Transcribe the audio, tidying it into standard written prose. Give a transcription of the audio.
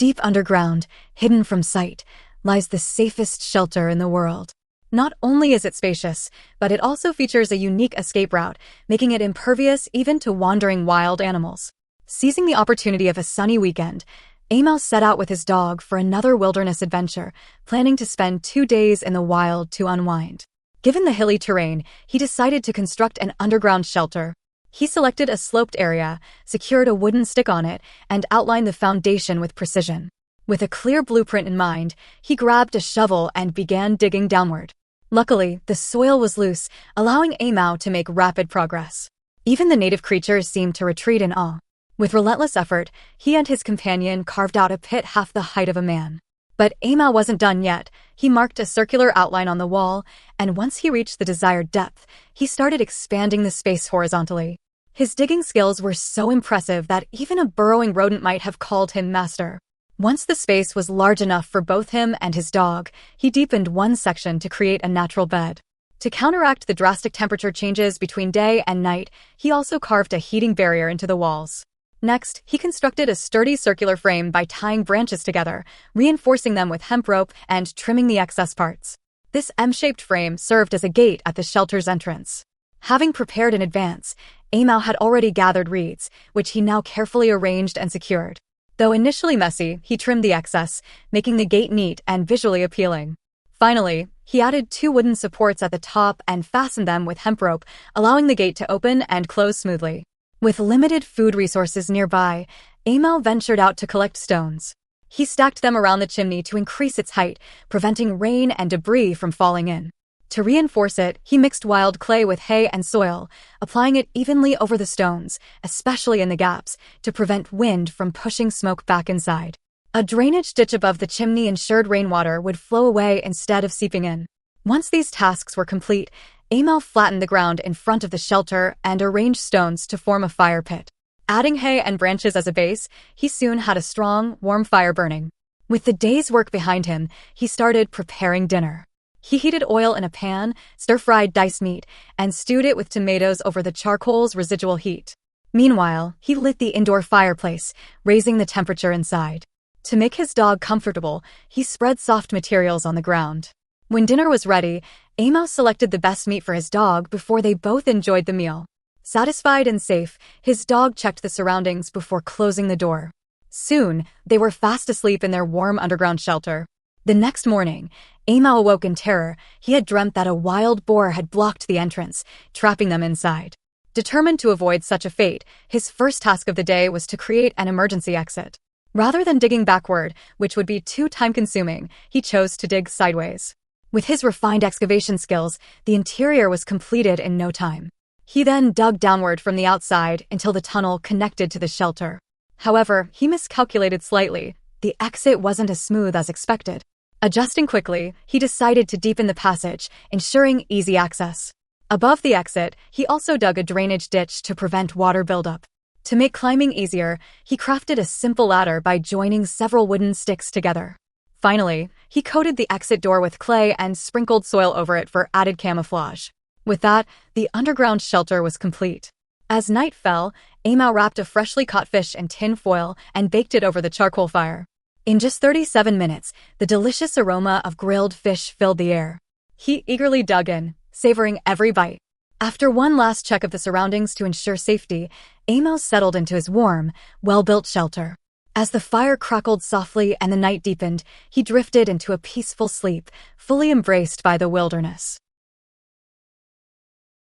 Deep underground, hidden from sight, lies the safest shelter in the world. Not only is it spacious, but it also features a unique escape route, making it impervious even to wandering wild animals. Seizing the opportunity of a sunny weekend, A-Mao set out with his dog for another wilderness adventure, planning to spend 2 days in the wild to unwind. Given the hilly terrain, he decided to construct an underground shelter. He selected a sloped area, secured a wooden stick on it, and outlined the foundation with precision. With a clear blueprint in mind, he grabbed a shovel and began digging downward. Luckily, the soil was loose, allowing A-Mao to make rapid progress. Even the native creatures seemed to retreat in awe. With relentless effort, he and his companion carved out a pit half the height of a man. But A-Mao wasn't done yet. He marked a circular outline on the wall, and once he reached the desired depth, he started expanding the space horizontally. His digging skills were so impressive that even a burrowing rodent might have called him master. Once the space was large enough for both him and his dog, he deepened one section to create a natural bed. To counteract the drastic temperature changes between day and night, he also carved a heating barrier into the walls. Next, he constructed a sturdy circular frame by tying branches together, reinforcing them with hemp rope and trimming the excess parts. This M-shaped frame served as a gate at the shelter's entrance. Having prepared in advance, A-Mao had already gathered reeds, which he now carefully arranged and secured. Though initially messy, he trimmed the excess, making the gate neat and visually appealing. Finally, he added 2 wooden supports at the top and fastened them with hemp rope, allowing the gate to open and close smoothly. With limited food resources nearby, A-Mao ventured out to collect stones. He stacked them around the chimney to increase its height, preventing rain and debris from falling in. To reinforce it, he mixed wild clay with hay and soil, applying it evenly over the stones, especially in the gaps, to prevent wind from pushing smoke back inside. A drainage ditch above the chimney ensured rainwater would flow away instead of seeping in. Once these tasks were complete, A-Mao flattened the ground in front of the shelter and arranged stones to form a fire pit. Adding hay and branches as a base, he soon had a strong, warm fire burning. With the day's work behind him, he started preparing dinner. He heated oil in a pan, stir-fried diced meat, and stewed it with tomatoes over the charcoal's residual heat. Meanwhile, he lit the indoor fireplace, raising the temperature inside. To make his dog comfortable, he spread soft materials on the ground. When dinner was ready, A-Mao selected the best meat for his dog before they both enjoyed the meal. Satisfied and safe, his dog checked the surroundings before closing the door. Soon, they were fast asleep in their warm underground shelter. The next morning, A-Mao awoke in terror. He had dreamt that a wild boar had blocked the entrance, trapping them inside. Determined to avoid such a fate, his first task of the day was to create an emergency exit. Rather than digging backward, which would be too time-consuming, he chose to dig sideways. With his refined excavation skills, the interior was completed in no time. He then dug downward from the outside until the tunnel connected to the shelter. However, he miscalculated slightly. The exit wasn't as smooth as expected. Adjusting quickly, he decided to deepen the passage, ensuring easy access. Above the exit, he also dug a drainage ditch to prevent water buildup. To make climbing easier, he crafted a simple ladder by joining several wooden sticks together. Finally, he coated the exit door with clay and sprinkled soil over it for added camouflage. With that, the underground shelter was complete. As night fell, A-Mao wrapped a freshly caught fish in tin foil and baked it over the charcoal fire. In just 37 minutes, the delicious aroma of grilled fish filled the air. He eagerly dug in, savoring every bite. After one last check of the surroundings to ensure safety, A-Mao settled into his warm, well-built shelter. As the fire crackled softly and the night deepened, he drifted into a peaceful sleep, fully embraced by the wilderness.